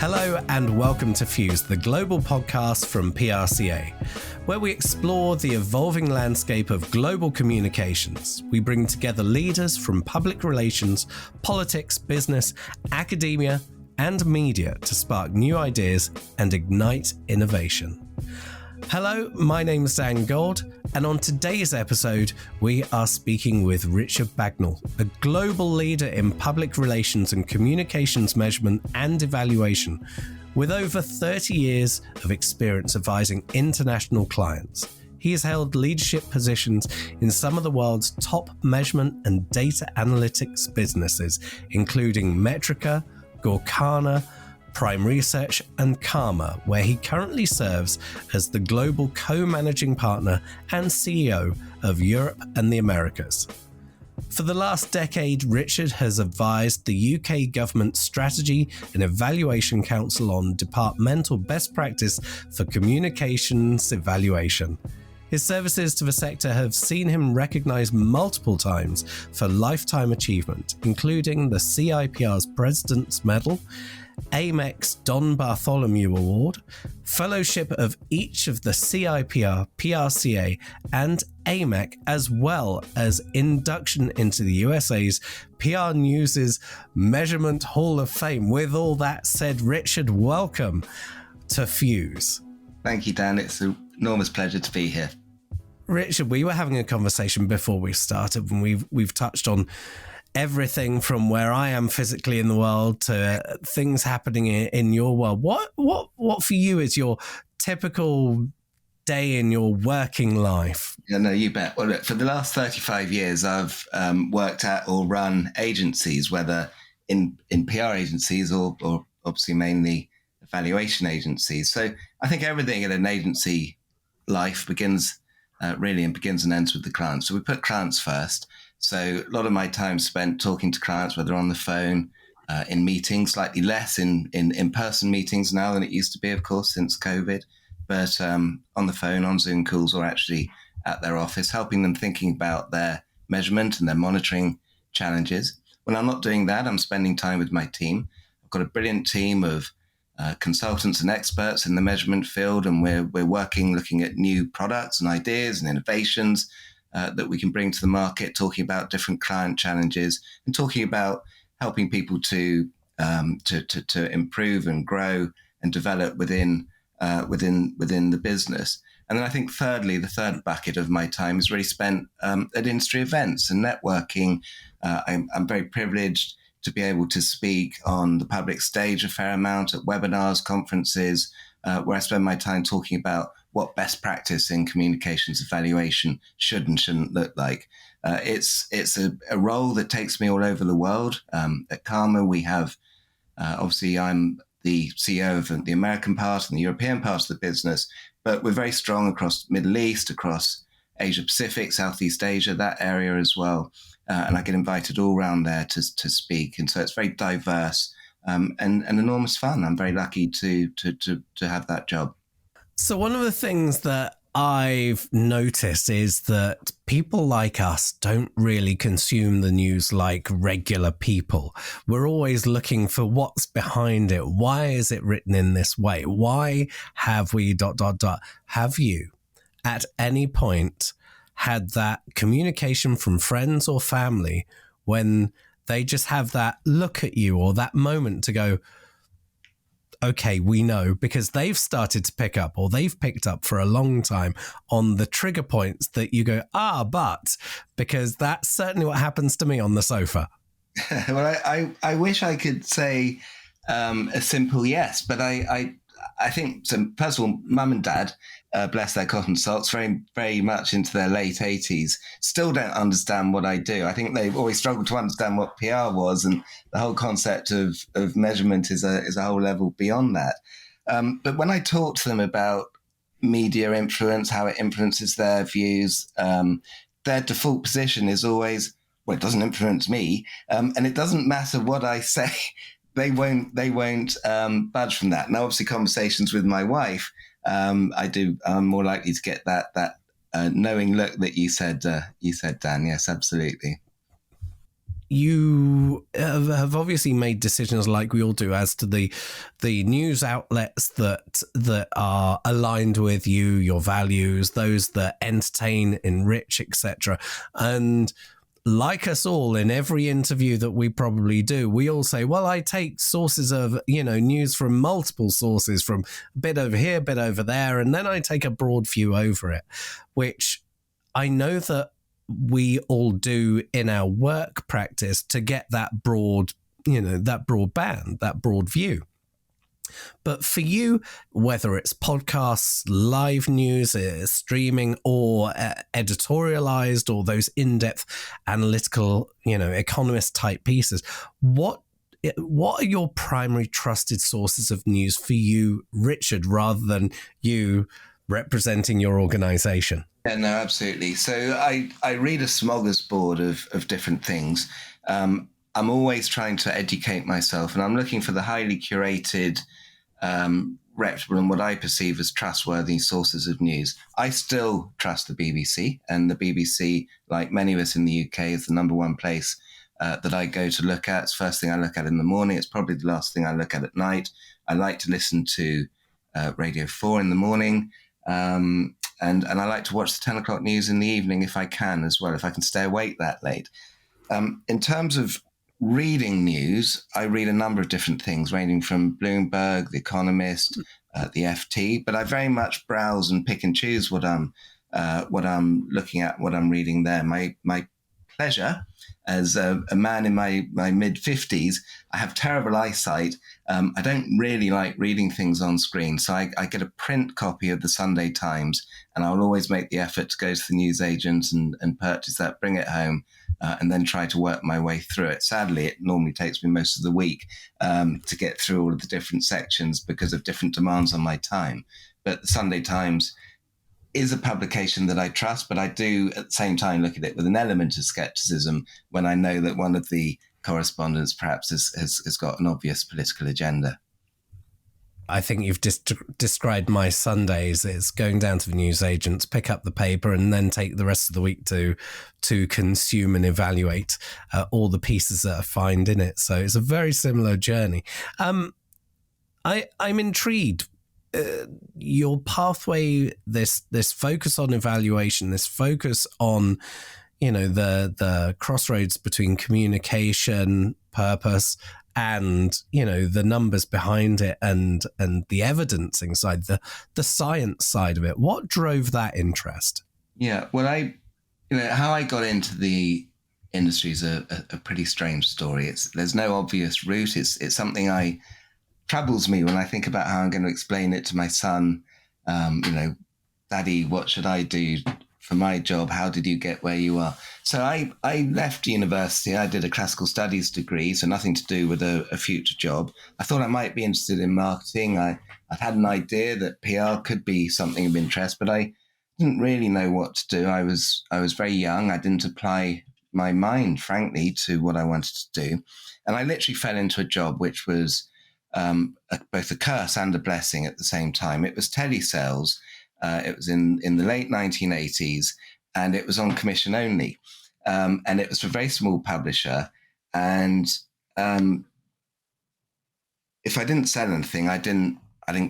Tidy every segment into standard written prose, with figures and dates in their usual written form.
Hello and welcome to Fuse, the global podcast from PRCA, where we explore the evolving landscape of global communications. We bring together leaders from public relations, politics, business, academia, and media to spark new ideas and ignite innovation. Hello, my name is Dan Gold, and on today's episode, we are speaking with Richard Bagnall, a global leader in public relations and communications measurement and evaluation, with over 30 years of experience advising international clients. He has held leadership positions in some of the world's top measurement and data analytics businesses, including Metrica, Gorkana, Prime Research and CARMA, where he currently serves as the global co-managing partner and CEO of Europe and the Americas. For the last decade, Richard has advised the UK Government Strategy and Evaluation Council on departmental best practice for communications evaluation. His services to the sector have seen him recognised multiple times for lifetime achievement, including the CIPR's President's Medal, AMEC's Don Bartholomew Award, fellowship of each of the CIPR, PRCA and AMEC, as well as induction into the USA's PR News's Measurement Hall of Fame. With all that said, Richard, welcome to Fuse. Thank you, Dan. It's an enormous pleasure to be here. Richard, we were having a conversation before we started, and we've touched on everything from where I am physically in the world to things happening in your world. What for you is your typical day in your working life? Yeah, no, you bet. Well, look, for the last 35 years, I've worked at or run agencies, whether in PR agencies or obviously mainly evaluation agencies. So I think everything in an agency life begins and ends with the client. So we put clients first. So a lot of my time spent talking to clients, whether on the phone, in meetings, slightly less in in-person meetings now than it used to be, of course, since COVID, but on the phone, on Zoom calls, or actually at their office, helping them thinking about their measurement and their monitoring challenges. When I'm not doing that, I'm spending time with my team. I've got a brilliant team of consultants and experts in the measurement field, and we're working, looking at new products and ideas and innovations that we can bring to the market, talking about different client challenges and talking about helping people to improve and grow and develop within the business. And then I think thirdly, the third bucket of my time is really spent at industry events and networking. I'm very privileged to be able to speak on the public stage a fair amount at webinars, conferences, where I spend my time talking about what best practice in communications evaluation should and shouldn't look like. It's a role that takes me all over the world. At CARMA, we have, obviously I'm the CEO of the American part and the European part of the business, but we're very strong across the Middle East, across Asia Pacific, Southeast Asia, that area as well. And I get invited all around there to speak. And so it's very diverse and enormous fun. I'm very lucky to have that job. So one of the things that I've noticed is that people like us don't really consume the news like regular people. We're always looking for what's behind it. Why is it written in this way? Why have we ... Have you at any point had that communication from friends or family when they just have that look at you or that moment to go, okay, we know, because they've started to pick up or they've picked up for a long time on the trigger points that you go, but, because that's certainly what happens to me on the sofa. Well, I wish I could say a simple yes, but I think, so first of all, mum and dad, bless their cotton socks, very, very much into their late 80s, still don't understand what I do. I think they've always struggled to understand what PR was, and the whole concept of measurement is a whole level beyond that. But when I talk to them about media influence, how it influences their views, their default position is always, well, it doesn't influence me, and it doesn't matter what I say. They won't budge from that. Now, obviously, conversations with my wife, I'm more likely to get that knowing look that you said, Dan. Yes, absolutely. you have obviously made decisions, like we all do, as to the news outlets that are aligned with you, your values, those that entertain, enrich, etc. And like us all, in every interview that we probably do, we all say, well, I take sources of, news from multiple sources, from a bit over here, a bit over there, and then I take a broad view over it, which I know that we all do in our work practice to get that broad, that broadband, that broad view. But for you, whether it's podcasts, live news, streaming, or editorialized, or those in-depth analytical, economist type pieces, what are your primary trusted sources of news for you, Richard, rather than you representing your organization? Yeah, no, absolutely. So I read a smorgasbord of different things. I'm always trying to educate myself, and I'm looking for the highly curated, reputable, and what I perceive as trustworthy sources of news. I still trust the BBC, and the BBC, like many of us in the UK, is the number one place that I go to look at. It's the first thing I look at in the morning. It's probably the last thing I look at night. I like to listen to Radio 4 in the morning. And I like to watch the 10 o'clock news in the evening if I can as well, if I can stay awake that late. In terms of reading news, I read a number of different things, ranging from Bloomberg, The Economist, the FT, but I very much browse and pick and choose what I'm looking at, what I'm reading there. My pleasure as a man in my mid-50s, I have terrible eyesight. I don't really like reading things on screen. So I get a print copy of the Sunday Times, and I'll always make the effort to go to the newsagent and purchase that, bring it home, and then try to work my way through it. Sadly, it normally takes me most of the week to get through all of the different sections because of different demands on my time. But the Sunday Times is a publication that I trust, but I do at the same time look at it with an element of skepticism when I know that one of the correspondents perhaps has got an obvious political agenda. I think you've described my Sundays as going down to the newsagents, pick up the paper, and then take the rest of the week to consume and evaluate all the pieces that I find in it. So it's a very similar journey. I'm intrigued. Your pathway, this focus on evaluation, this focus on, the crossroads between communication, purpose, and, the numbers behind it and the evidencing side, the science side of it. What drove that interest? Yeah, well, how I got into the industry is a pretty strange story. There's no obvious route. It's something troubles me when I think about how I'm going to explain it to my son. Daddy, what should I do for my job? How did you get where you are? So I left university. I did a classical studies degree, so nothing to do with a future job. I thought I might be interested in marketing. I'd had an idea that PR could be something of interest, but I didn't really know what to do. I was very young. I didn't apply my mind, frankly, to what I wanted to do. And I literally fell into a job which was both a curse and a blessing at the same time. It was telesales. It was in the late 1980s, and it was on commission only. And it was for a very small publisher. And if I didn't sell anything, I didn't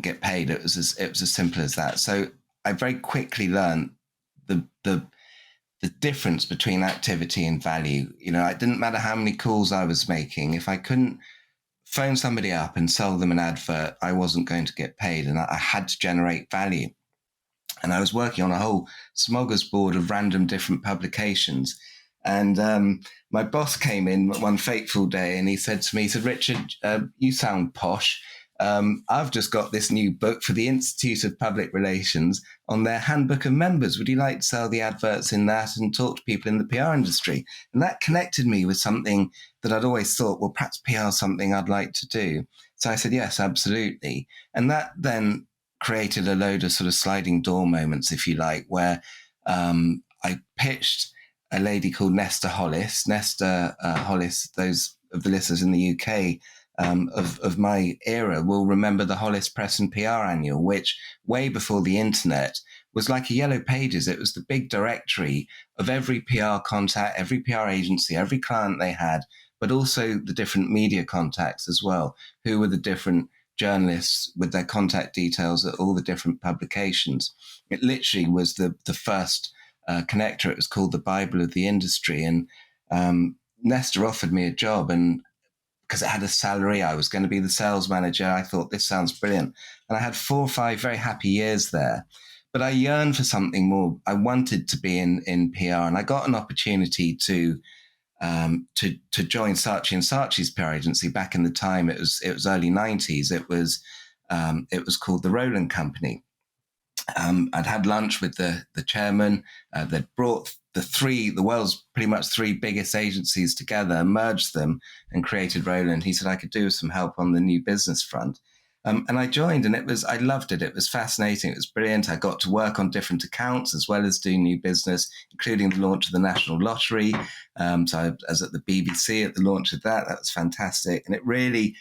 get paid. It was as simple as that. So I very quickly learned the difference between activity and value. It didn't matter how many calls I was making. If I couldn't phone somebody up and sell them an advert, I wasn't going to get paid, and I had to generate value. And I was working on a whole smorgasbord of random different publications. And my boss came in one fateful day and he said to me, Richard, you sound posh. I've just got this new book for the Institute of Public Relations on their handbook of members. Would you like to sell the adverts in that and talk to people in the PR industry? And that connected me with something that I'd always thought, well, perhaps PR is something I'd like to do. So I said, yes, absolutely. And that then created a load of sort of sliding door moments, if you like, where I pitched a lady called Nesta Hollis. Nesta Hollis, those of the listeners in the UK of my era will remember the Hollis Press and PR Annual, which way before the internet was like a yellow pages. It was the big directory of every PR contact, every PR agency, every client they had, but also the different media contacts as well. Who were the different journalists with their contact details at all the different publications? It literally was the first connector. It was called the Bible of the industry. And Nesta offered me a job, and because it had a salary, I was going to be the sales manager. I thought, this sounds brilliant. And I had 4 or 5 very happy years there. But I yearned for something more. I wanted to be in PR, and I got an opportunity to join Saatchi and Saatchi's PR agency back in the time. It was early 90s. It was called the Roland Company. I'd had lunch with the chairman. They'd brought the world's pretty much 3 biggest agencies together, merged them, and created Roland. He said I could do with some help on the new business front. And I joined, and I loved it. It was fascinating. It was brilliant. I got to work on different accounts as well as do new business, including the launch of the National Lottery. So I was at the BBC at the launch of that. That was fantastic. And it really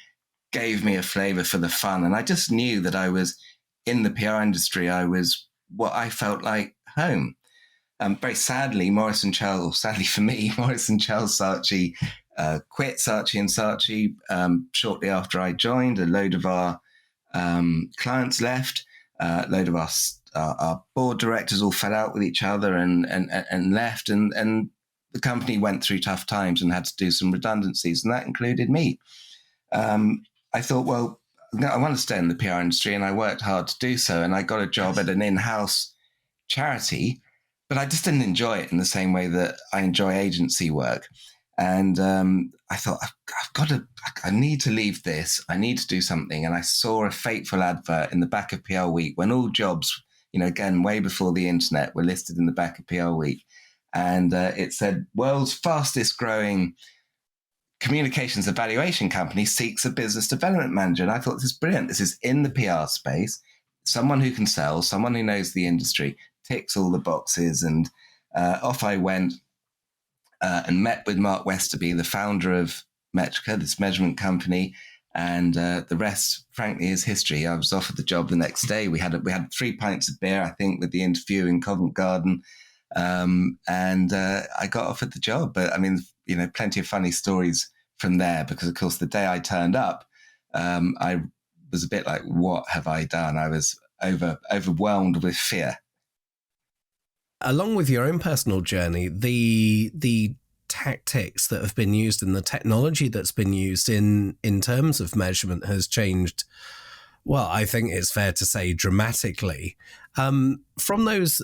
gave me a flavor for the fun. And I just knew that I was in the PR industry. I was what I felt like home. Very sadly, sadly for me, Maurice and Charles Saatchi quit Saatchi and Saatchi shortly after I joined. A load of our clients left. A load of our board directors all fell out with each other and left. And the company went through tough times and had to do some redundancies, and that included me. I thought, well, I want to stay in the PR industry, and I worked hard to do so. And I got a job at an in-house charity, but I just didn't enjoy it in the same way that I enjoy agency work. And I thought, I need to leave this. I need to do something. And I saw a fateful advert in the back of PR Week when all jobs, again, way before the internet, were listed in the back of PR Week. And it said, world's fastest growing communications evaluation company seeks a business development manager. And I thought, this is brilliant. This is in the PR space. Someone who can sell, someone who knows the industry, ticks all the boxes. And off I went. And met with Mark Westerby, the founder of Metrica, this measurement company, and the rest, frankly, is history. I was offered the job the next day. We had 3 pints of beer, I think, with the interview in Covent Garden, and I got offered the job. But I mean, plenty of funny stories from there, because of course the day I turned up, I was a bit like, "What have I done?" I was overwhelmed with fear. Along with your own personal journey, the tactics that have been used and the technology that's been used in terms of measurement has changed, well, I think it's fair to say dramatically. From those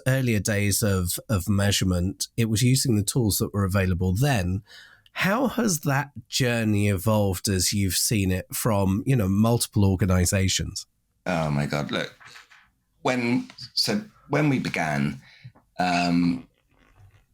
earlier days of measurement, it was using the tools that were available then. How has that journey evolved as you've seen it from, multiple organizations? Oh my God, look, when we began,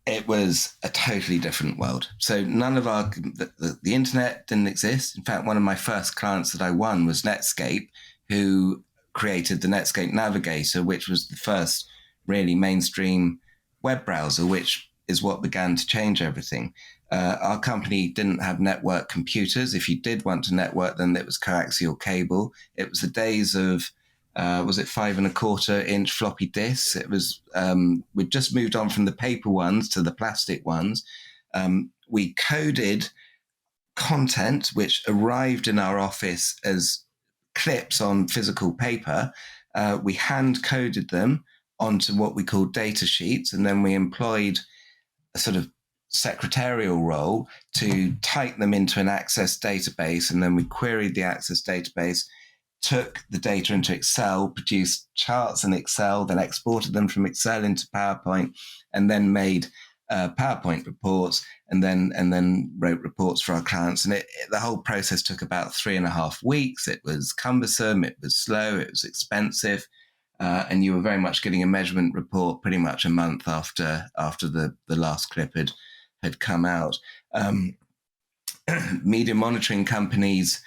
it was a totally different world. So none of the internet didn't exist. In fact, one of my first clients that I won was Netscape, who created the Netscape Navigator, which was the first really mainstream web browser, which is what began to change everything. Our company didn't have network computers. If you did want to network, then it was coaxial cable. It was the days of was it 5 1/4 inch floppy disks? It was, we'd just moved on from the paper ones to the plastic ones. We coded content which arrived in our office as clips on physical paper. We hand coded them onto what we called data sheets, and then we employed a sort of secretarial role to type them into an Access database, and then we queried the Access database, took the data into Excel, produced charts in Excel, then exported them from Excel into PowerPoint, and then made PowerPoint reports, and then wrote reports for our clients. And the whole process took about 3.5 weeks. It was cumbersome, it was slow, it was expensive, and you were very much getting a measurement report pretty much a month after the last clip had come out. Media monitoring companies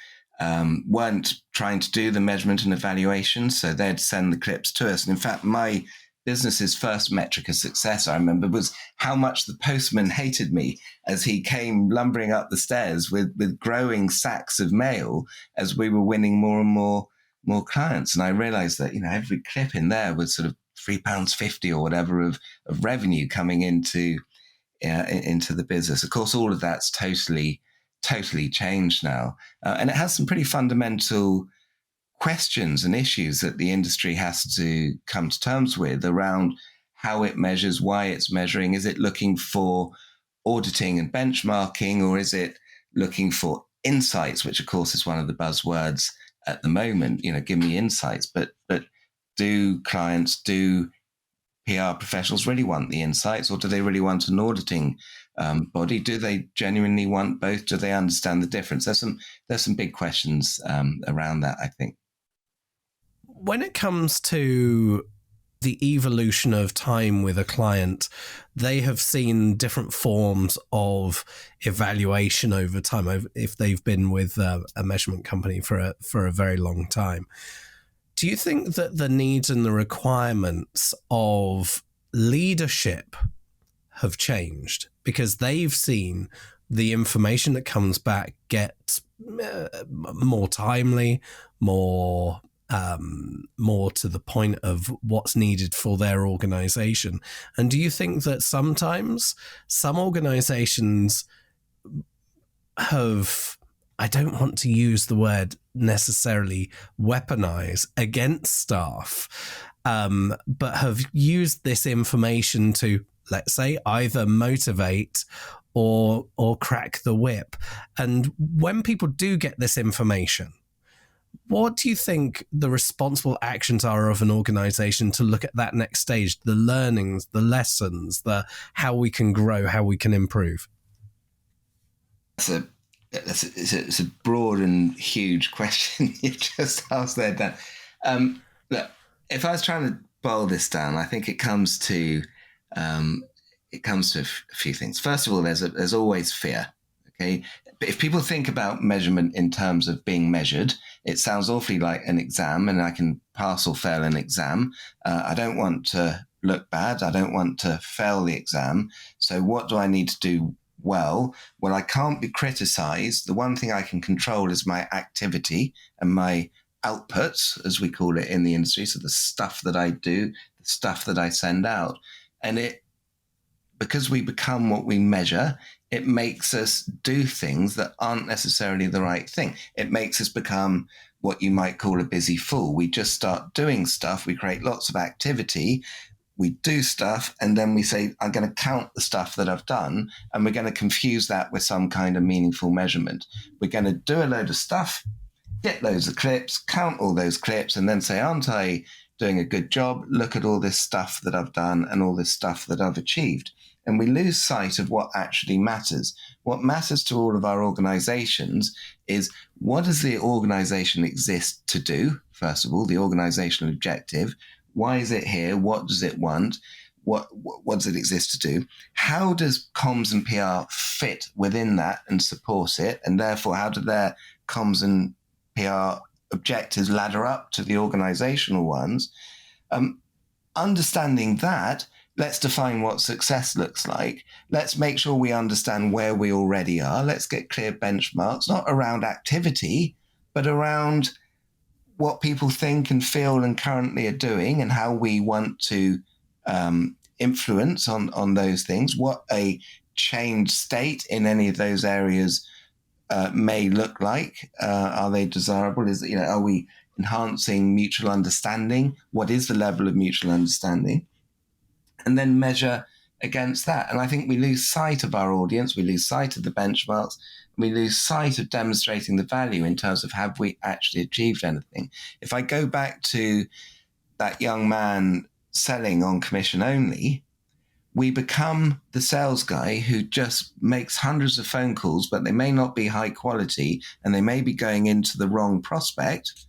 weren't trying to do the measurement and evaluation, so they'd send the clips to us. And in fact, my business's first Metrica success, I remember, was how much the postman hated me as he came lumbering up the stairs with growing sacks of mail as we were winning more and more clients. And I realized that, every clip in there was sort of £3.50 or whatever of revenue coming into the business. Of course, all of that's totally changed now. And it has some pretty fundamental questions and issues that the industry has to come to terms with around how it measures, why it's measuring. Is it looking for auditing and benchmarking, or is it looking for insights, which of course is one of the buzzwords at the moment? Give me insights. But do clients, do PR professionals really want the insights, or do they really want an auditing body? Do they genuinely want both? Do they understand the difference? There's some big questions around that, I think. When it comes to the evolution of time with a client, they have seen different forms of evaluation over time, if they've been with a measurement company for a very long time. Do you think that the needs and the requirements of leadership have changed because they've seen the information that comes back get more timely, more to the point of what's needed for their organization? And do you think that sometimes some organizations have, I don't want to use the word necessarily weaponize against staff, but have used this information to, let's say, either motivate or crack the whip? And when people do get this information, what do you think the responsible actions are of an organization to look at that next stage, the learnings, the lessons, how we can grow, how we can improve? It's a broad and huge question you've just asked there, Dan. Look, if I was trying to boil this down, I think it comes to a few things. First of all, there's always fear. Okay, but if people think about measurement in terms of being measured, it sounds awfully like an exam, and I can pass or fail an exam. I don't want to look bad. I don't want to fail the exam. So what do I need to do well? Well, I can't be criticized. The one thing I can control is my activity and my outputs, as we call it in the industry. So the stuff that I do, the stuff that I send out. And because we become what we measure, it makes us do things that aren't necessarily the right thing. It makes us become what you might call a busy fool. We just start doing stuff. We create lots of activity. We do stuff, and then we say, I'm going to count the stuff that I've done, and we're going to confuse that with some kind of meaningful measurement. We're going to do a load of stuff, get loads of clips, count all those clips, and then say, aren't I doing a good job? Look at all this stuff that I've done and all this stuff that I've achieved. And we lose sight of what actually matters. What matters to all of our organizations is, what does the organization exist to do? First of all, the organizational objective. Why is it here? What does it want? What does it exist to do? How does comms and PR fit within that and support it? And therefore, how do their comms and PR objectives ladder up to the organizational ones? Understanding that, let's define what success looks like. Let's make sure we understand where we already are. Let's get clear benchmarks, not around activity, but around what people think and feel and currently are doing, and how we want to influence on those things, what a changed state in any of those areas may look like. Are they desirable? Are we enhancing mutual understanding? What is the level of mutual understanding? And then measure against that. And I think we lose sight of our audience, we lose sight of the benchmarks, we lose sight of demonstrating the value in terms of, have we actually achieved anything? If I go back to that young man selling on commission only, we become the sales guy who just makes hundreds of phone calls, but they may not be high quality, and they may be going into the wrong prospect,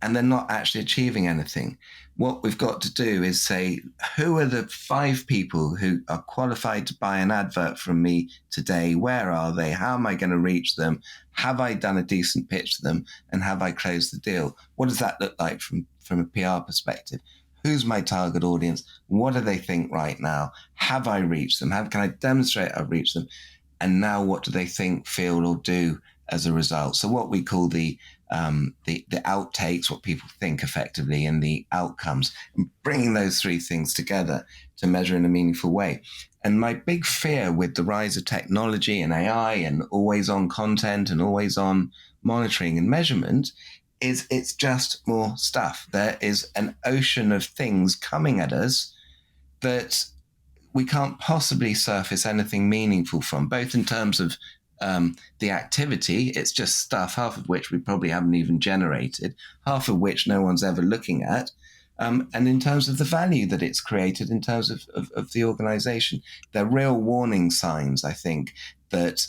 and they're not actually achieving anything. What we've got to do is say, who are the 5 people who are qualified to buy an advert from me today? Where are they? How am I going to reach them? Have I done a decent pitch to them? And have I closed the deal? What does that look like from a PR perspective? Who's my target audience? What do they think right now? Have I reached them? Can I demonstrate I've reached them? And now what do they think, feel, or do as a result. So what we call the outtakes, what people think effectively, and the outcomes, and bringing those three things together to measure in a meaningful way. And my big fear with the rise of technology and AI and always on content and always on monitoring and measurement is it's just more stuff. There is an ocean of things coming at us that we can't possibly surface anything meaningful from, both in terms of the activity. It's just stuff, half of which we probably haven't even generated, half of which no one's ever looking at. And in terms of the value that it's created, in terms of the organization, they're real warning signs, I think, that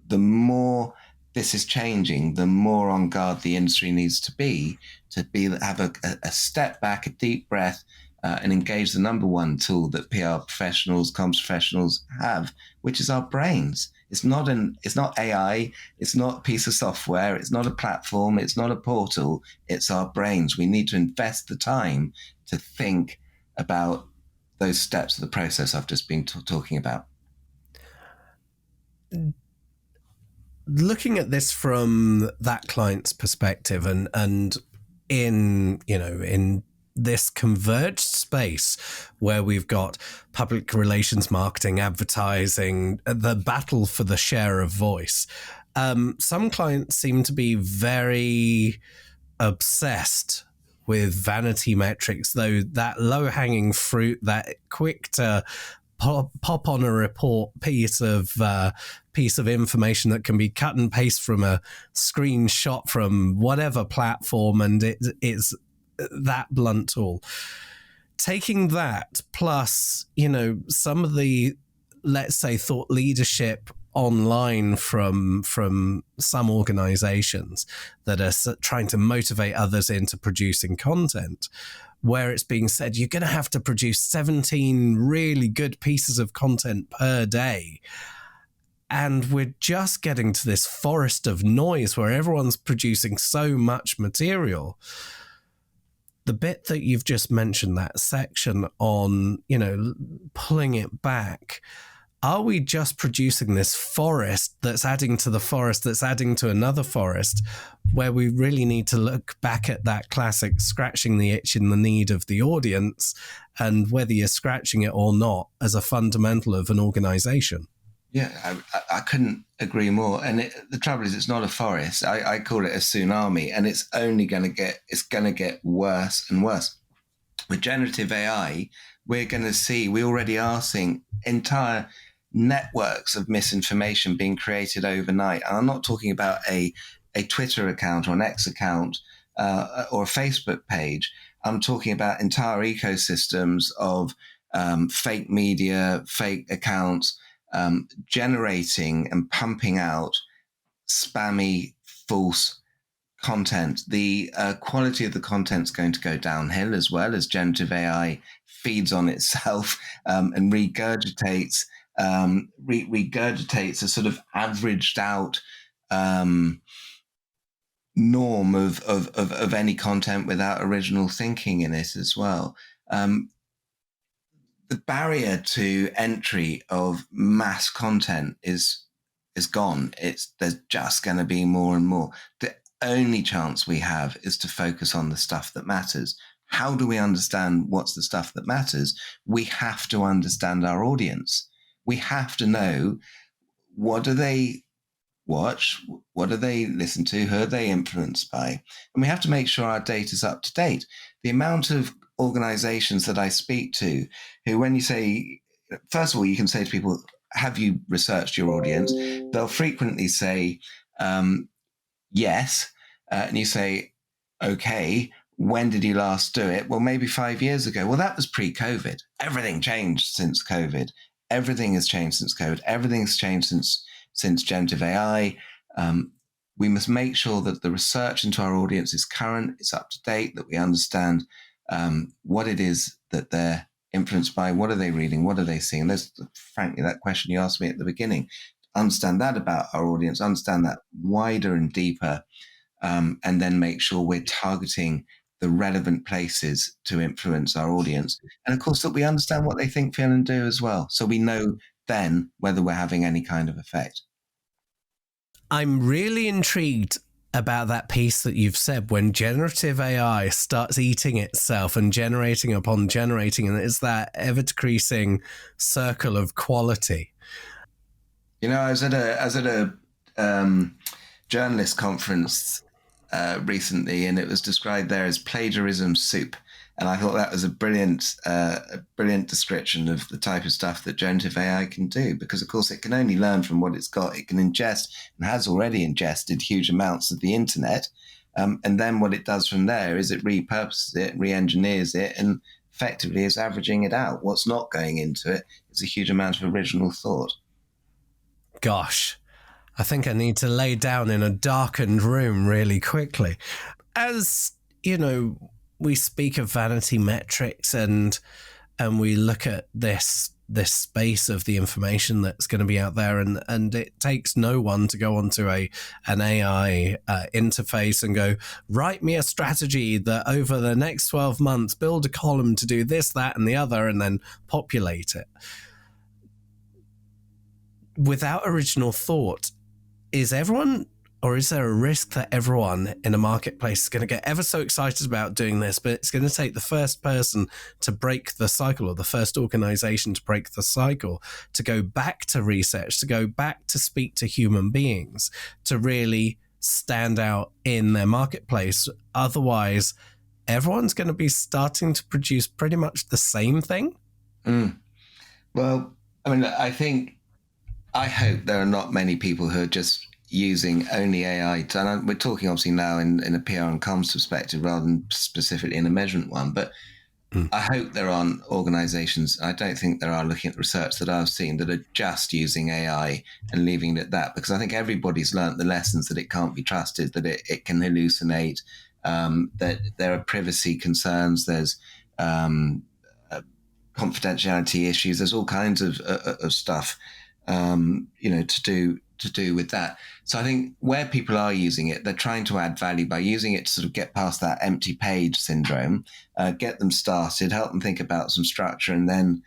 the more this is changing, the more on guard the industry needs to have a step back, a deep breath, and engage the number one tool that PR professionals, comms professionals have, which is our brains. It's not AI, it's not a piece of software, it's not a platform, it's not a portal, it's our brains. We need to invest the time to think about those steps of the process I've just been talking about. Looking at this from that client's perspective, and in this converged space where we've got public relations, marketing, advertising, the battle for the share of voice, some clients seem to be very obsessed with vanity metrics, though that low-hanging fruit, that quick to pop on a report piece of information that can be cut and paste from a screenshot from whatever platform, and it's that blunt tool. Taking that plus, some of the, let's say, thought leadership online from some organizations that are trying to motivate others into producing content, where it's being said, you're going to have to produce 17 really good pieces of content per day. And we're just getting to this forest of noise where everyone's producing so much material. The bit that you've just mentioned, that section on, pulling it back, are we just producing this forest that's adding to the forest that's adding to another forest, where we really need to look back at that classic scratching the itch in the need of the audience, and whether you're scratching it or not as a fundamental of an organization? Yeah, I couldn't agree more. And the trouble is, it's not a forest. I call it a tsunami, and it's only going to get worse and worse. With generative AI, we already are seeing entire networks of misinformation being created overnight. And I'm not talking about a Twitter account or an X account or a Facebook page. I'm talking about entire ecosystems of fake media, fake accounts, generating and pumping out spammy, false content. The quality of the content is going to go downhill, as well as generative AI feeds on itself and regurgitates a sort of averaged out norm of any content without original thinking in it as well. The barrier to entry of mass content is gone. There's just going to be more and more. The only chance we have is to focus on the stuff that matters. How do we understand what's the stuff that matters? We have to understand our audience. We have to know, what do they watch? What do they listen to? Who are they influenced by? And we have to make sure our data is up to date. The amount of organizations that I speak to who, when you say, first of all, you can say to people, have you researched your audience? They'll frequently say, yes. And you say, okay, when did you last do it? Well, maybe 5 years ago. Well, that was pre-COVID. Everything changed since COVID. Everything has changed since COVID. Everything's changed since generative AI. We must make sure that the research into our audience is current, it's up to date, that we understand what it is that they're influenced by, what are they reading, what are they seeing. There's, frankly, that question you asked me at the beginning. Understand that about our audience, understand that wider and deeper, and then make sure we're targeting the relevant places to influence our audience. And of course, that we understand what they think, feel, and do as well. So we know then whether we're having any kind of effect. I'm really intrigued about that piece that you've said, when generative AI starts eating itself and generating upon generating, and it's that ever decreasing circle of quality. I was at a journalist conference recently, and it was described there as plagiarism soup. And I thought that was a brilliant description of the type of stuff that generative AI can do, because, of course, it can only learn from what it's got. It can ingest, and has already ingested, huge amounts of the internet. And then what it does from there is it repurposes it, re-engineers it, and effectively is averaging it out. What's not going into it is a huge amount of original thought. Gosh, I think I need to lay down in a darkened room really quickly. As, we speak of vanity metrics and we look at this space of the information that's going to be out there, and it takes no one to go onto an AI interface and go, write me a strategy that over the next 12 months, build a column to do this, that, and the other, and then populate it. Without original thought, is there a risk that everyone in a marketplace is going to get ever so excited about doing this, but it's going to take the first person to break the cycle, or the first organization to break the cycle, to go back to research, to go back to speak to human beings, to really stand out in their marketplace? Otherwise, everyone's going to be starting to produce pretty much the same thing? Well, I hope there are not many people who are just using only AI. And we're talking obviously now in a PR and comms perspective rather than specifically in a measurement one. But I hope there aren't organizations, I don't think there are, looking at research that I've seen, that are just using AI and leaving it at that. Because I think everybody's learnt the lessons that it can't be trusted, that it can hallucinate, that there are privacy concerns, there's confidentiality issues, there's all kinds of stuff to do with that. So I think where people are using it, they're trying to add value by using it to sort of get past that empty page syndrome, get them started, help them think about some structure, and then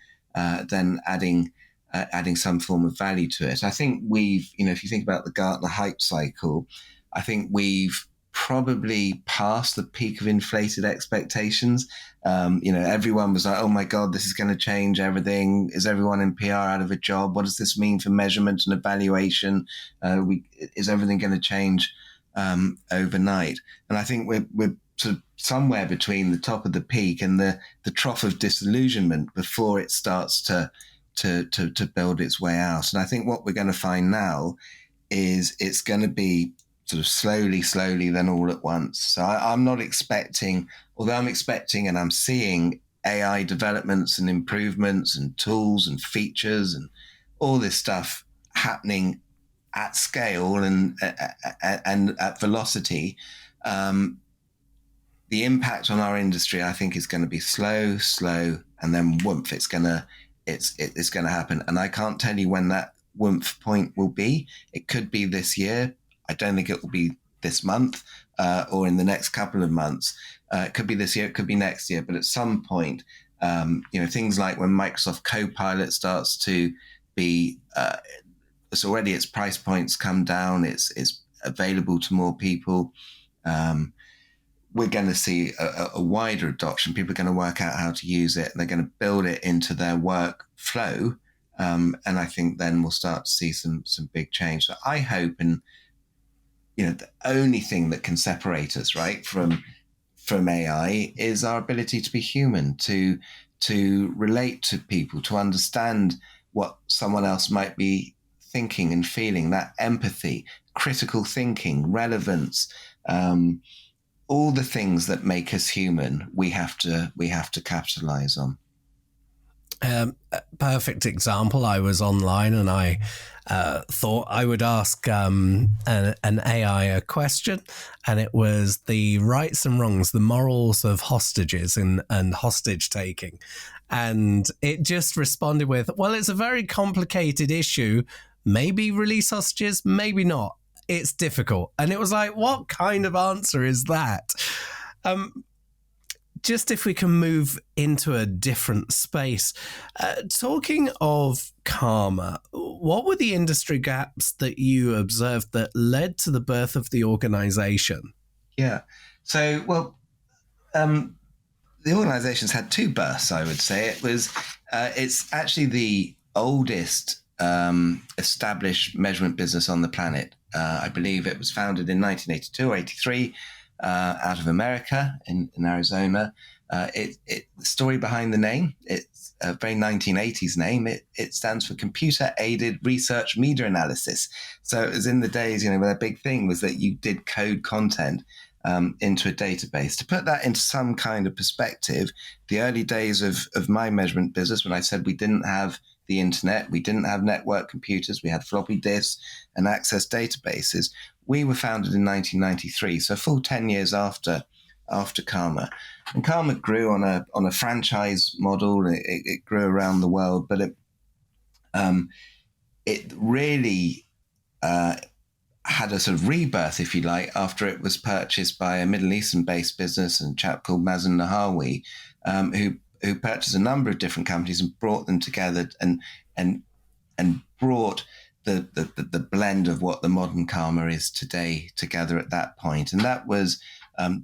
adding some form of value to it. I think if you think about the Gartner hype cycle, I think we've probably past the peak of inflated expectations. Everyone was like, oh my God, this is going to change everything. Is everyone in PR out of a job? What does this mean for measurement and evaluation? Is everything going to change overnight? And I think we're sort of somewhere between the top of the peak and the trough of disillusionment before it starts to build its way out. And I think what we're going to find now is it's going to be sort of slowly, then all at once. So I'm not expecting, although I'm expecting and I'm seeing AI developments and improvements and tools and features and all this stuff happening at scale and at velocity. The impact on our industry, I think, is going to be slow, and then whoomph, it's going to happen. And I can't tell you when that whoomph point will be. It could be this year. I don't think it will be this month or in the next couple of months. It could be this year, it could be next year. But at some point, things like when Microsoft Copilot starts to be, it's already its price points come down, it's available to more people. We're going to see a wider adoption. People are going to work out how to use it, and they're going to build it into their workflow. And I think then we'll start to see some big change. So I hope, and the only thing that can separate us, right, from AI is our ability to be human, to relate to people, to understand what someone else might be thinking and feeling, that empathy, critical thinking, relevance, all the things that make us human, we have to capitalize on. Perfect example. I was online and I thought I would ask an AI a question, and it was the rights and wrongs, the morals of hostages and hostage taking. And it just responded with, well, it's a very complicated issue. Maybe release hostages, maybe not. It's difficult. And it was like, what kind of answer is that? just if we can move into a different space, talking of CARMA, what were the industry gaps that you observed that led to the birth of the organization? Yeah. So, well, the organization's had two births, I would say. It's actually the oldest established measurement business on the planet. I believe it was founded in 1982 or 83 out of America in Arizona. The story behind the name, it's a very 1980s name. It stands for Computer Aided Research Media Analysis. So it was in the days, where the big thing was that you did code content into a database. To put that into some kind of perspective, the early days of my measurement business, when I said we didn't have the internet, we didn't have network computers, we had floppy disks and access databases, we were founded in 1993, so a full 10 years after CARMA. And CARMA grew on a franchise model. It grew around the world, but it really had a sort of rebirth, if you like, after it was purchased by a Middle Eastern-based business, and a chap called Mazen Nahawi, who purchased a number of different companies and brought them together and brought the blend of what the modern CARMA is today together at that point. And that was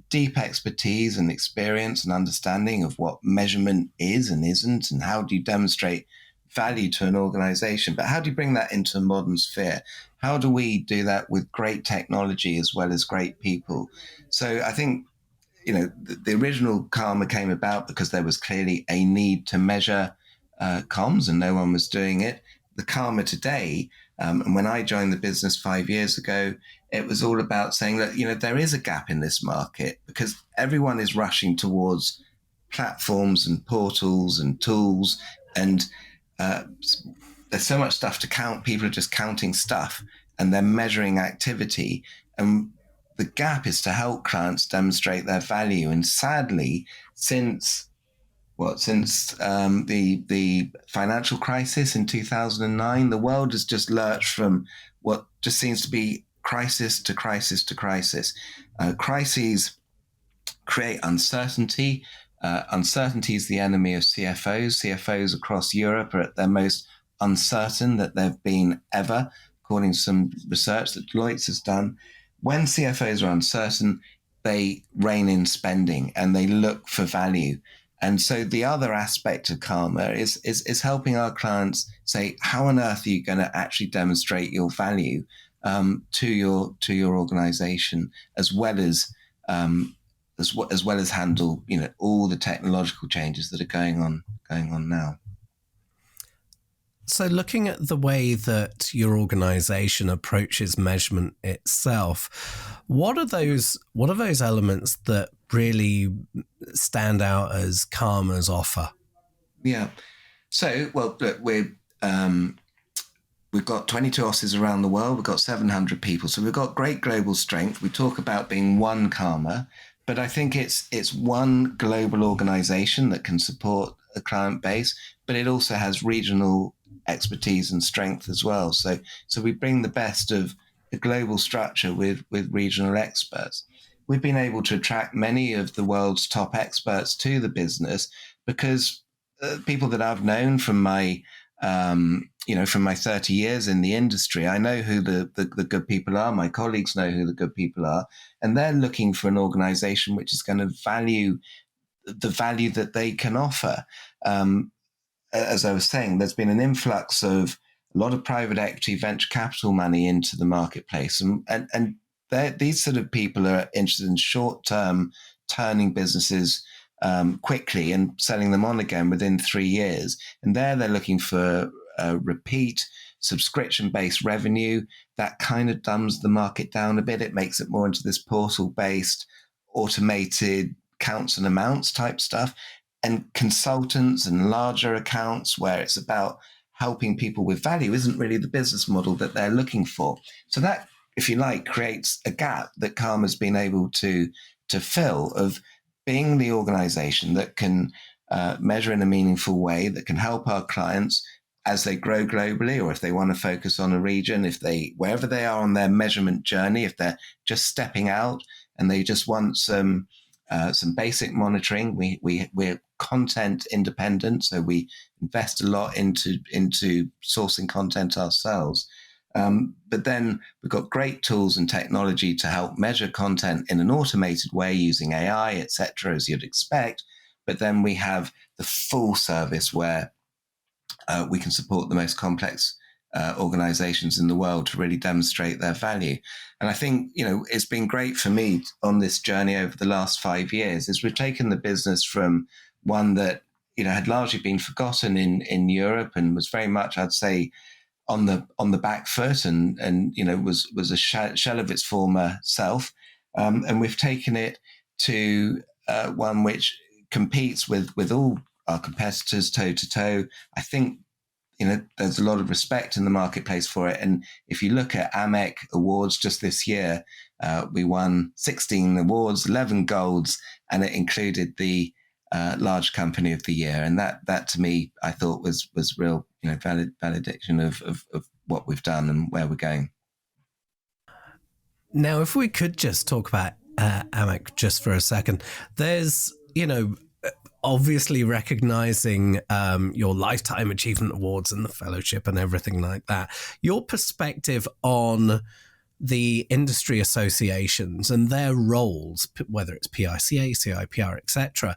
deep expertise and experience and understanding of what measurement is and isn't, and how do you demonstrate value to an organization, but how do you bring that into a modern sphere? How do we do that with great technology as well as great people? So I think, the original CARMA came about because there was clearly a need to measure comms, and no one was doing it. The CARMA today, and when I joined the business 5 years ago, it was all about saying that, there is a gap in this market because everyone is rushing towards platforms and portals and tools, and there's so much stuff to count. People are just counting stuff and they're measuring activity. And the gap is to help clients demonstrate their value. And sadly, since the financial crisis in 2009, the world has just lurched from what just seems to be crisis to crisis to crisis. Crises create uncertainty. Uncertainty is the enemy of CFOs. CFOs across Europe are at their most uncertain that they've been ever, according to some research that Deloitte has done. When CFOs are uncertain, they rein in spending and they look for value. And so the other aspect of CARMA is helping our clients say, how on earth are you going to actually demonstrate your value to your organization, as well as handle all the technological changes that are going on now. So looking at the way that your organization approaches measurement itself, what are those elements that really stand out as CARMA's offer? Yeah. So, well, look, we've got 22 offices around the world. We've got 700 people. So we've got great global strength. We talk about being one CARMA, but I think it's one global organization that can support a client base, but it also has regional expertise and strength as well. So we bring the best of a global structure with regional experts. We've been able to attract many of the world's top experts to the business because people that I've known from my 30 years in the industry, I know who the good people are. My colleagues know who the good people are, and they're looking for an organization which is going to value the value that they can offer. As I was saying, there's been an influx of a lot of private equity, venture capital money into the marketplace. And these sort of people are interested in short-term turning businesses quickly and selling them on again within 3 years. And they're looking for repeat subscription-based revenue. That kind of dumbs the market down a bit. It makes it more into this portal-based, automated counts and amounts type stuff. And consultants and larger accounts where it's about helping people with value isn't really the business model that they're looking for. So that, if you like, creates a gap that CARMA's been able to fill, of being the organization that can measure in a meaningful way, that can help our clients as they grow globally, or if they want to focus on a region, wherever they are on their measurement journey, if they're just stepping out and they just want some some basic monitoring. We're content independent, so we invest a lot into sourcing content ourselves. But then we've got great tools and technology to help measure content in an automated way using AI, etc., as you'd expect. But then we have the full service where we can support the most complex organizations in the world to really demonstrate their value. And I think, it's been great for me on this journey over the last 5 years is we've taken the business from one that, had largely been forgotten in Europe and was very much, I'd say, on the back foot and was a shell of its former self. And we've taken it to one which competes with all our competitors toe to toe. I think, there's a lot of respect in the marketplace for it. And if you look at AMEC awards just this year, we won 16 awards, 11 golds, and it included the Large Company of the Year. And that to me, I thought was real, validation of what we've done and where we're going. Now, if we could just talk about AMEC just for a second, there's, obviously recognizing your Lifetime Achievement Awards and the fellowship and everything like that. Your perspective on the industry associations and their roles, whether it's PRCA, CIPR, etc.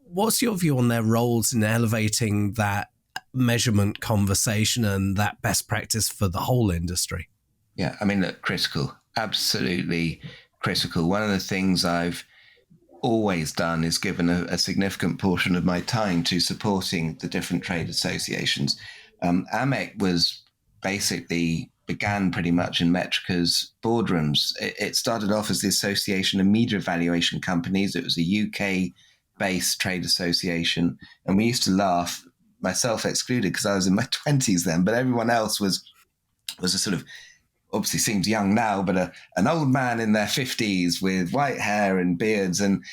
What's your view on their roles in elevating that measurement conversation and that best practice for the whole industry? Yeah, I mean, look, critical, absolutely critical. One of the things I've always done is given a significant portion of my time to supporting the different trade associations. AMEC began pretty much in Metrica's boardrooms. It started off as the Association of Media Evaluation Companies. It was a UK-based trade association. And we used to laugh, myself excluded, because I was in my 20s then, but everyone else was a sort of, obviously seems young now, but an old man in their 50s with white hair and beards and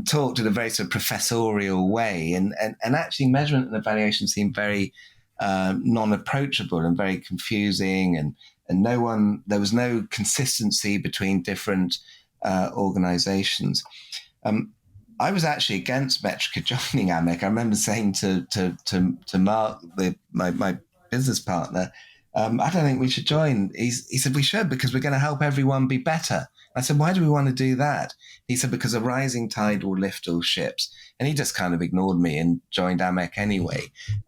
talked in a very sort of professorial way. And actually measurement and evaluation seemed very non-approachable and very confusing. And there was no consistency between different organizations. I was actually against Metrica joining AMEC. I remember saying to Mark, my business partner, I don't think we should join. He said, we should, because we're going to help everyone be better. I said, why do we want to do that? He said, because a rising tide will lift all ships. And he just kind of ignored me and joined AMEC anyway.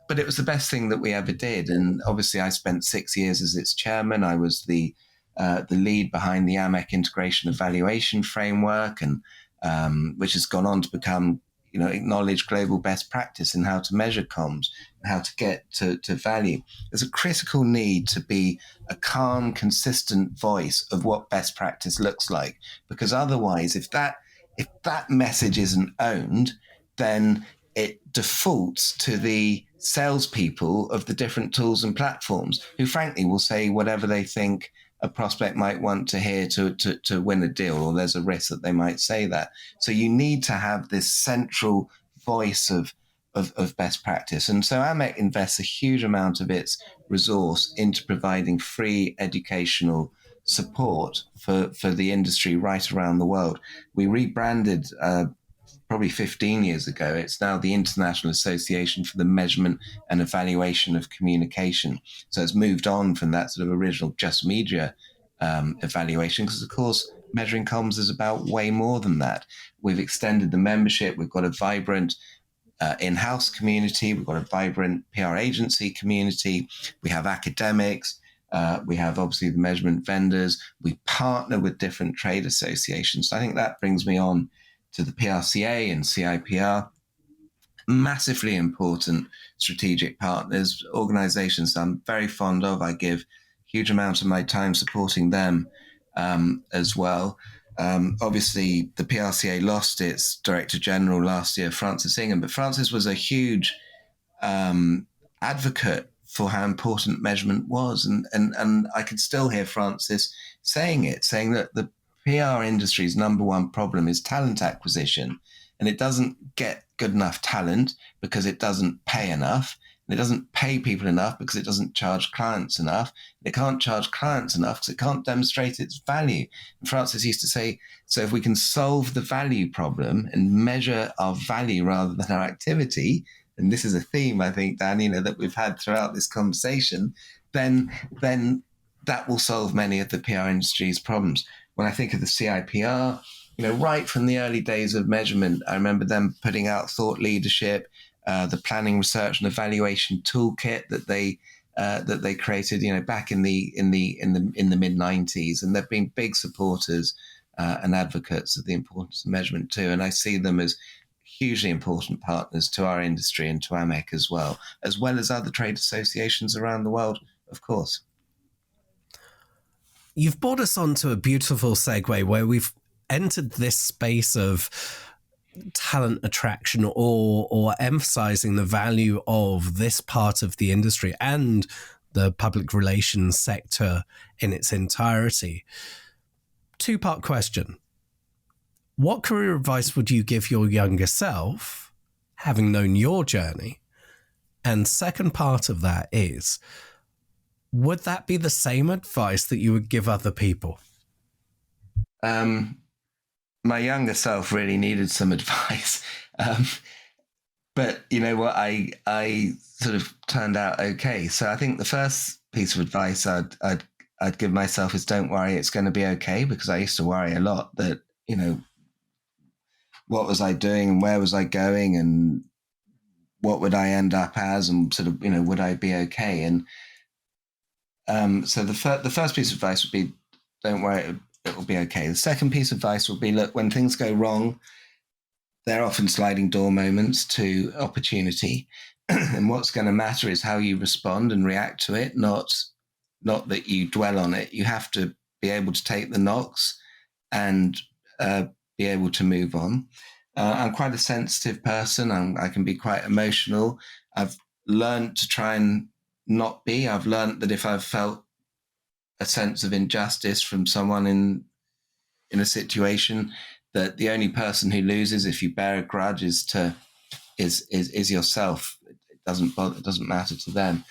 But it was the best thing that we ever did. And obviously I spent 6 years as its chairman. I was the lead behind the AMEC Integration Evaluation Framework, and which has gone on to become acknowledge global best practice in how to measure comms and how to get to value. There's a critical need to be a calm, consistent voice of what best practice looks like, because otherwise, if that message isn't owned, then it defaults to the salespeople of the different tools and platforms, who frankly will say whatever they think a prospect might want to hear to win a deal, or there's a risk that they might say that. So you need to have this central voice of best practice. And so AMEC invests a huge amount of its resource into providing free educational support for the industry right around the world. We rebranded probably 15 years ago. It's now the International Association for the Measurement and Evaluation of Communication. So it's moved on from that sort of original just media evaluation, because of course measuring comms is about way more than that. We've extended the membership. We've got a vibrant in-house community. We've got a vibrant PR agency community. We have academics. We have obviously the measurement vendors. We partner with different trade associations. So I think that brings me on to the PRCA and CIPR, massively important strategic partners, organizations I'm very fond of. I give a huge amount of my time supporting them as well. Obviously, the PRCA lost its Director General last year, Francis Ingham, but Francis was a huge advocate for how important measurement was. And I could still hear Francis saying that the PR industry's number one problem is talent acquisition, and it doesn't get good enough talent because it doesn't pay enough. and it doesn't pay people enough because it doesn't charge clients enough. It can't charge clients enough because it can't demonstrate its value. And Francis used to say, so if we can solve the value problem and measure our value rather than our activity, and this is a theme, I think, Dan, that we've had throughout this conversation, then that will solve many of the PR industry's problems. When I think of the CIPR, right from the early days of measurement, I remember them putting out thought leadership, the planning, research, and evaluation toolkit that they created, back in the mid 90s, and they've been big supporters and advocates of the importance of measurement too. And I see them as hugely important partners to our industry and to AMEC as well as other trade associations around the world, of course. You've brought us onto a beautiful segue where we've entered this space of talent attraction or emphasizing the value of this part of the industry and the public relations sector in its entirety. Two-part question. What career advice would you give your younger self, having known your journey? And second part of that is, would that be the same advice that you would give other people? My younger self really needed some advice. But you know what? I sort of turned out okay. So I think the first piece of advice I'd give myself is, don't worry, it's going to be okay, because I used to worry a lot that, what was I doing and where was I going and what would I end up as, and sort of, would I be okay? And so the first piece of advice would be, don't worry, it will be okay. The second piece of advice would be, look, when things go wrong, they're often sliding door moments to opportunity. And what's going to matter is how you respond and react to it, not that you dwell on it. You have to be able to take the knocks and be able to move on. I'm quite a sensitive person. I can be quite emotional. I've learned to try and not be. I've learned that if I've felt a sense of injustice from someone in a situation, that the only person who loses if you bear a grudge is yourself. It doesn't matter to them.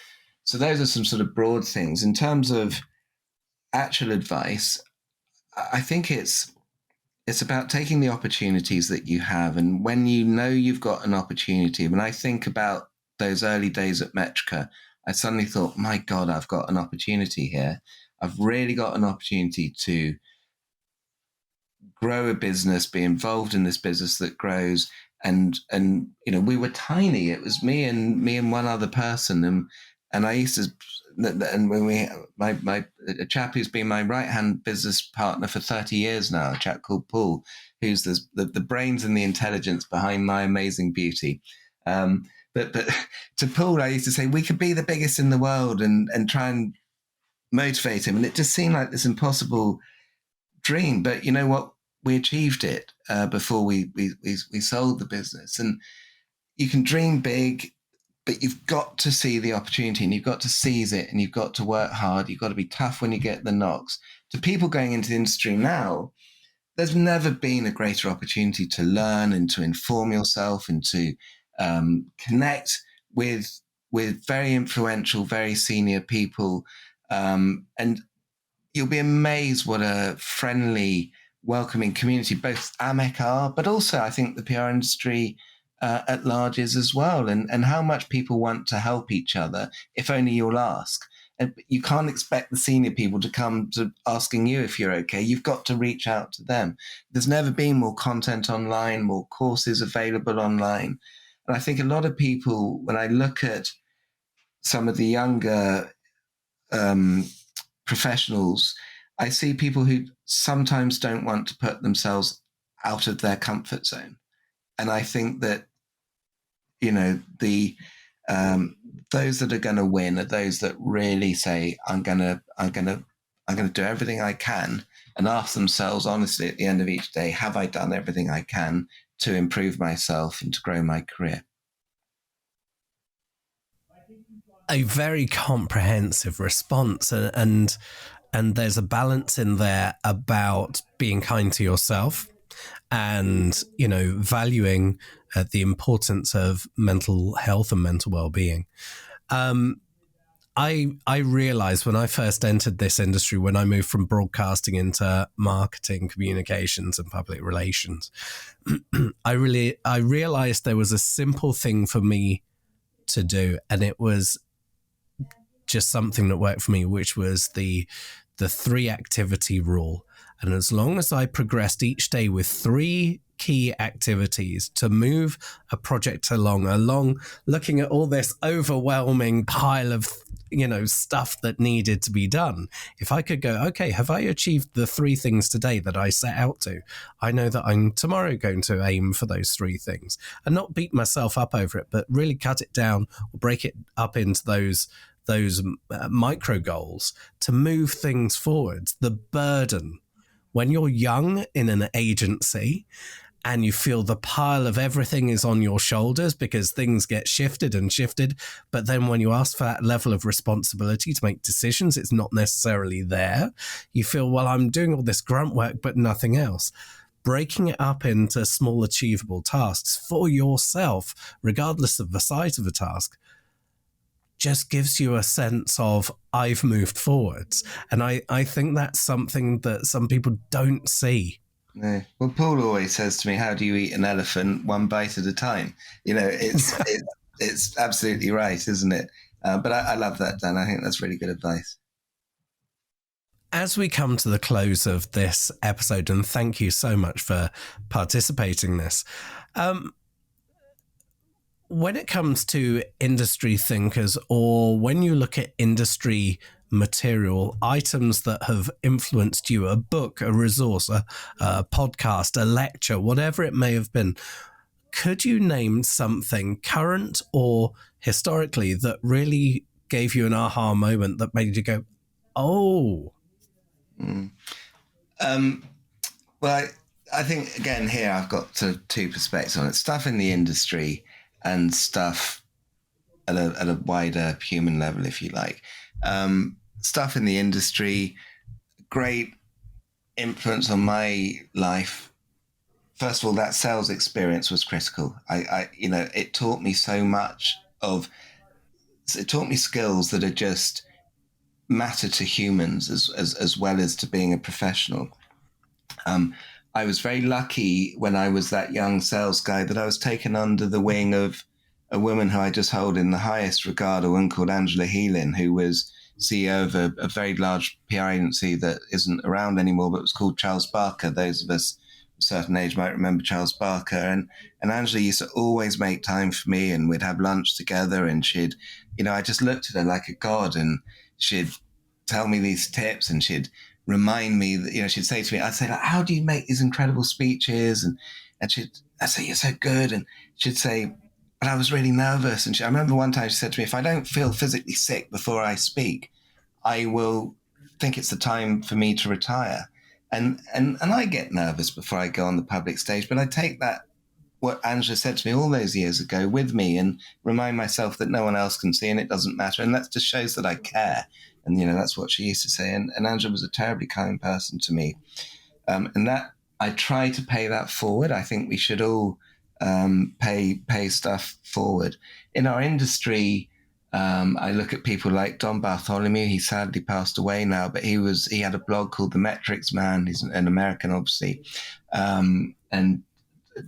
So those are some sort of broad things. In terms of actual advice, I think it's about taking the opportunities that you have. And when you've got an opportunity, when I think about those early days at Metrica, I suddenly thought, my God, I've got an opportunity here. I've really got an opportunity to grow a business, be involved in this business that grows. And we were tiny. It was me and one other person. And I used to, and when a chap who's been my right-hand business partner for 30 years now, a chap called Paul, who's the brains and the intelligence behind my amazing beauty. But to Paul, I used to say, we could be the biggest in the world and try and motivate him. And it just seemed like this impossible dream. But you know what? We achieved it before we sold the business. And you can dream big, but you've got to see the opportunity and you've got to seize it and you've got to work hard. You've got to be tough when you get the knocks. To people going into the industry now, there's never been a greater opportunity to learn and to inform yourself and to connect with very influential, very senior people. And you'll be amazed what a friendly, welcoming community both AMEC are, but also I think the PR industry at large is as well, and how much people want to help each other if only you'll ask. And you can't expect the senior people to come to asking you if you're okay. You've got to reach out to them. There's never been more content online, more courses available online. And I think a lot of people, when I look at some of the younger professionals, I see people who sometimes don't want to put themselves out of their comfort zone. And I think that, those that are going to win are those that really say, I'm going to do everything I can, and ask themselves honestly at the end of each day, have I done everything I can to improve myself and to grow my career? A very comprehensive response, and there's a balance in there about being kind to yourself and, valuing the importance of mental health and mental well-being. I realized when I first entered this industry, when I moved from broadcasting into marketing, communications, and public relations, I realized there was a simple thing for me to do, and it was just something that worked for me, which was the 3-activity rule. And as long as I progressed each day with 3 key activities to move a project along, looking at all this overwhelming pile of, stuff that needed to be done. If I could go, okay, have I achieved the 3 things today that I set out to? I know that I'm tomorrow going to aim for those 3 things and not beat myself up over it, but really cut it down or break it up into those micro goals to move things forward. The burden when you're young in an agency and you feel the pile of everything is on your shoulders because things get shifted. But then when you ask for that level of responsibility to make decisions, it's not necessarily there. You feel, well, I'm doing all this grunt work, but nothing else. Breaking it up into small, achievable tasks for yourself, regardless of the size of the task, just gives you a sense of I've moved forwards. And I think that's something that some people don't see. No. Well, Paul always says to me, how do you eat an elephant? 1 bite at a time. It's absolutely right, isn't it? But I love that, Dan. I think that's really good advice. As we come to the close of this episode, and thank you so much for participating in this, when it comes to industry thinkers, or when you look at industry material, items that have influenced you, a book, a resource, a podcast, a lecture, whatever it may have been, could you name something current or historically that really gave you an aha moment that made you go, oh? Well, I think, again, here I've got sort of 2 perspectives on it. Stuff in the industry and stuff at a wider human level, if you like. Stuff in the industry, great influence on my life. First of all, that sales experience was critical. It taught me so much it taught me skills that are just matter to humans as well as to being a professional. I was very lucky when I was that young sales guy that I was taken under the wing of a woman who I just hold in the highest regard, a woman called Angela Healin, who was CEO of a very large PR agency that isn't around anymore, but was called Charles Barker. Those of us of a certain age might remember Charles Barker. And Angela used to always make time for me, and we'd have lunch together, and she'd, I just looked at her like a god, and she'd tell me these tips, and she'd remind me that, she'd say to me, I'd say, like, how do you make these incredible speeches? And I'd say, you're so good. And she'd say, but I was really nervous. And I remember one time she said to me, if I don't feel physically sick before I speak, I will think it's the time for me to retire. And I get nervous before I go on the public stage, but I take that, what Angela said to me all those years ago, with me, and remind myself that no one else can see and it doesn't matter. And that just shows that I care. And, that's what she used to say. And Angela was a terribly kind person to me. And that I try to pay that forward. I think we should all pay stuff forward. In our industry, I look at people like Don Bartholomew. He sadly passed away now, but he had a blog called The Metrics Man. He's an American, obviously. And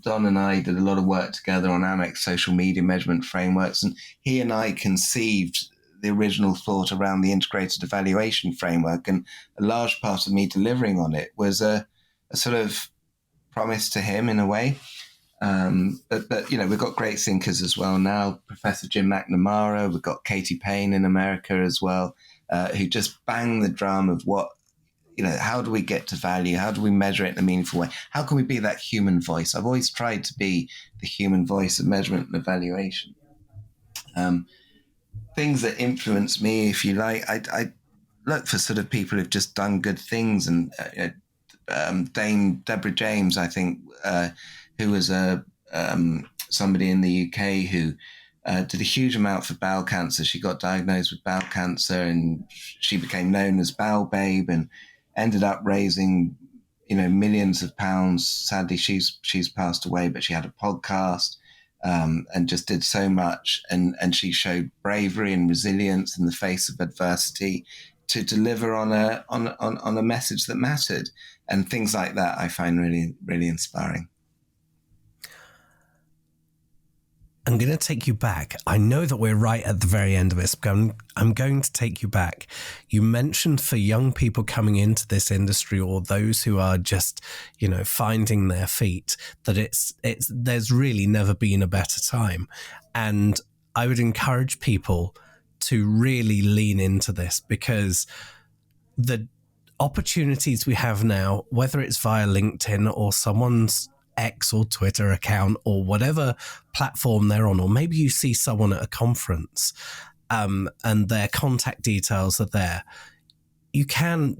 Don and I did a lot of work together on Amex social media measurement frameworks. And he and I conceived the original thought around the integrated evaluation framework. And a large part of me delivering on it was a sort of promise to him in a way. But we've got great thinkers as well now. Professor Jim McNamara, we've got Katie Payne in America as well, who just bang the drum of what, how do we get to value? How do we measure it in a meaningful way? How can we be that human voice? I've always tried to be the human voice of measurement and evaluation. Things that influence me, if you like, I look for sort of people who've just done good things. And Dame Deborah James, I think, who was somebody in the UK who did a huge amount for bowel cancer. She got diagnosed with bowel cancer, and she became known as Bowel Babe, and ended up raising, millions of pounds. Sadly, she's passed away, but she had a podcast. and just did so much. And she showed bravery and resilience in the face of adversity to deliver on a message that mattered. And things like that I find really, really inspiring. I'm going to take you back. I know that we're right at the very end of this, but I'm going to take you back. You mentioned for young people coming into this industry, or those who are just, finding their feet, that there's really never been a better time. And I would encourage people to really lean into this, because the opportunities we have now, whether it's via LinkedIn or someone's X or Twitter account or whatever platform they're on, or maybe you see someone at a conference and their contact details are there. You can,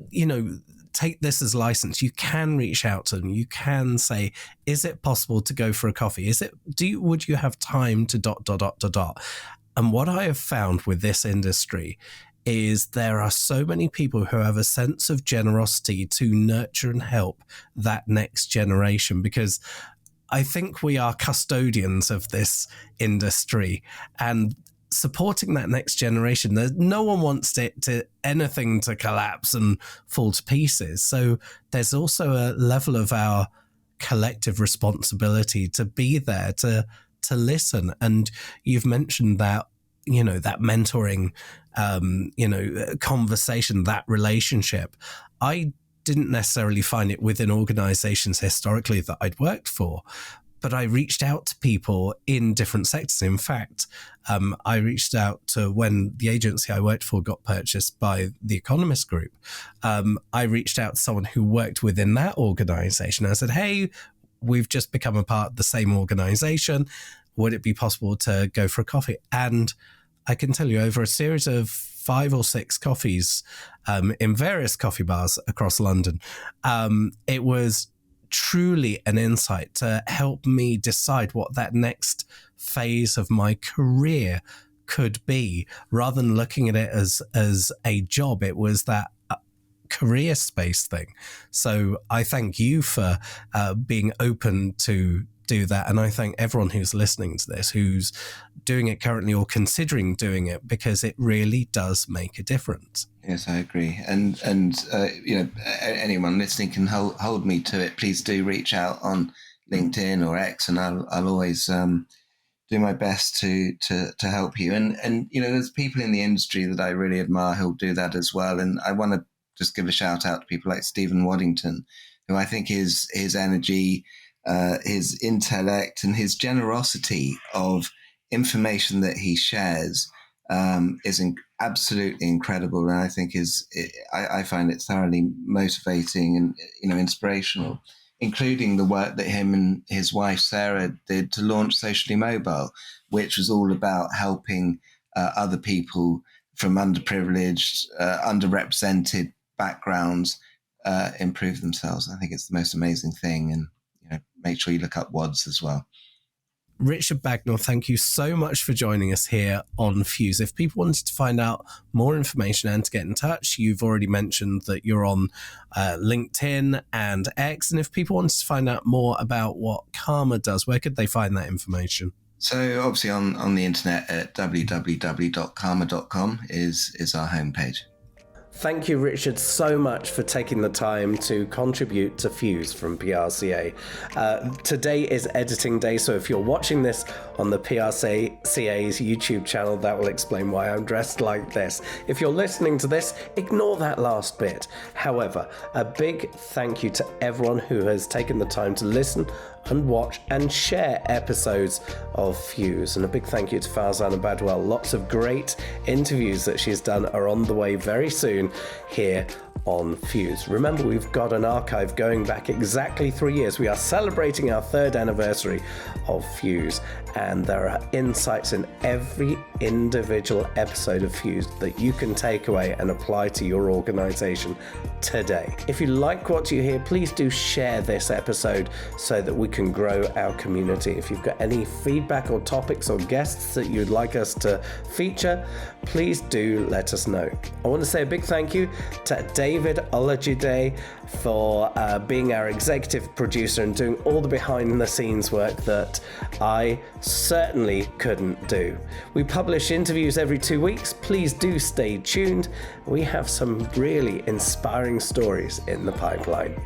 take this as license. You can reach out to them. You can say, is it possible to go for a coffee? Would you have time to ... And what I have found with this industry is there are so many people who have a sense of generosity to nurture and help that next generation, because I think we are custodians of this industry, and supporting that next generation, no one wants anything to collapse and fall to pieces. So there's also a level of our collective responsibility to be there, to listen. And you've mentioned that, that mentoring, conversation, that relationship. I didn't necessarily find it within organizations historically that I'd worked for, but I reached out to people in different sectors. In fact, I reached out to, when the agency I worked for got purchased by the Economist Group, I reached out to someone who worked within that organization. I said, hey, we've just become a part of the same organization. Would it be possible to go for a coffee? And I can tell you, over a series of 5 or 6 coffees in various coffee bars across London, it was truly an insight to help me decide what that next phase of my career could be. Rather than looking at it as a job, it was that career space thing. So I thank you for being open to do that, and I thank everyone who's listening to this, who's doing it currently or considering doing it, because it really does make a difference. Yes, I agree. And anyone listening can hold me to it. Please do reach out on LinkedIn or X, and I'll always do my best to help you. And there's people in the industry that I really admire who'll do that as well. And I want to just give a shout out to people like Stephen Waddington, who I think his energy, his intellect, and his generosity of information that he shares is absolutely incredible. And I think I find it thoroughly motivating and inspirational, including the work that him and his wife Sarah did to launch Socially Mobile, which was all about helping other people from underprivileged, underrepresented backgrounds improve themselves. I think it's the most amazing thing. And make sure you look up WODs as well. Richard Bagnall, thank you so much for joining us here on Fuse. If people wanted to find out more information and to get in touch, you've already mentioned that you're on LinkedIn and X. And if people wanted to find out more about what CARMA does, where could they find that information? So obviously on the internet at www.carma.com is our homepage. Thank you, Richard, so much for taking the time to contribute to Fuse from PRCA. Today is editing day, so if you're watching this on the PRCA's YouTube channel, that will explain why I'm dressed like this. If you're listening to this, ignore that last bit. However, a big thank you to everyone who has taken the time to listen and watch and share episodes of Fuse. And a big thank you to Farzana Badwell. Lots of great interviews that she's done are on the way very soon here on Fuse. Remember, we've got an archive going back exactly 3 years. We are celebrating our 3rd anniversary of Fuse, and there are insights in every individual episode of Fuse that you can take away and apply to your organization today. If you like what you hear, please do share this episode so that we can grow our community. If you've got any feedback or topics or guests that you'd like us to feature, please do let us know. I want to say a big thank you to Dave David Olajide for being our executive producer and doing all the behind the scenes work that I certainly couldn't do. We publish interviews every 2 weeks. Please do stay tuned. We have some really inspiring stories in the pipeline.